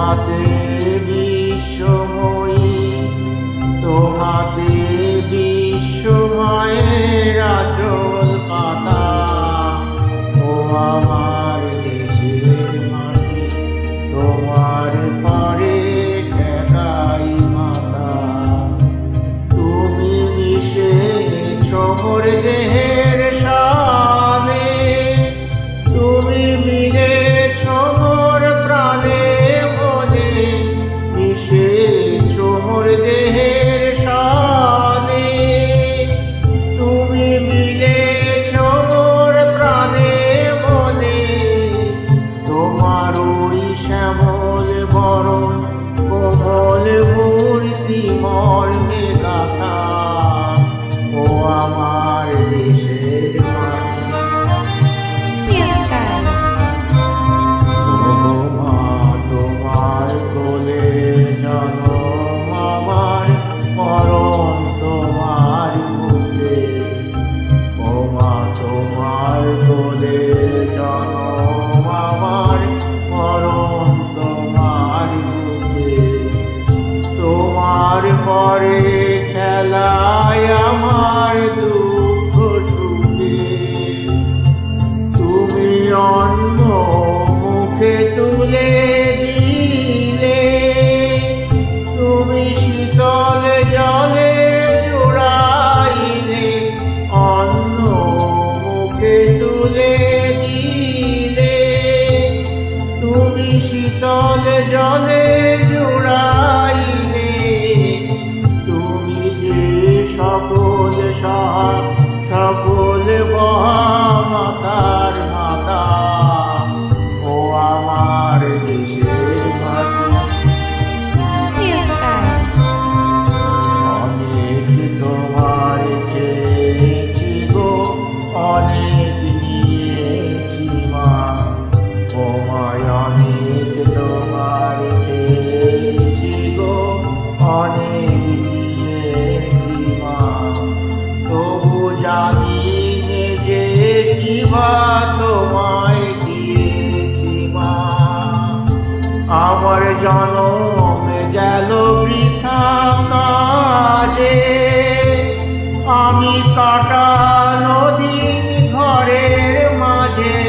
তোমাতে বিশ্বময়ী, তোমাতে বিশ্বময়ের আঁচল পাতা। ও আমার দেশের মাটি, তোমার পরে ঠেকাই মাথা। তুমি মিশেছ মোর দেহের সানে, তুমি মিলেছ মোর প্রাণে মনে, মিশেছ মোর দেহের সানে। তুমি মিলেছ মোর প্রাণে মনে, তোমার ওই শ্যামল বরণ কোমল মূর্তি মর্মে গাথা। ও আমার দেশের মাটি, তোমার কোলে জনম আমার, মরণ তোমার বুকে। ও মা, তোমার কোলে জনম আমার, মরণ তোমার বুকে। তোমার পরে খেলায় আমার দুঃখ সুখে। তুমি অন্য মুখে তুলে দিলে, তুমি শীতল জলে জুড়াইলে। অন্য মুখে তুলে দিলে, তুমি শীতল জলে জুড়াইলে। তুমি যে সকল সকল মহামাতার মাতা। ও আমার দেশের মাটি, অনেক তোমার খেয়েছি গো, অনেক নিয়েছি মা। ও মায় অনেক তোমার খেয়েছি গো, অনেক নিয়েছি মা। তবু জানি নে যে কিবা তোমায় দিয়েছি মা। আমার জনম গেল বৃথা কাজে, আমি কাটানো দিন ঘরের মাঝে।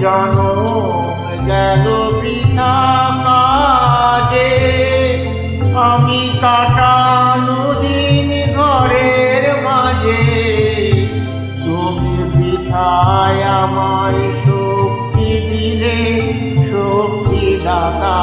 জনম গেল বৃথা কাজে, আমি কাটানো দিন ঘরের মাঝে। তুমি বৃথায় আমায় শক্তি দিলে, শক্তি দাতা।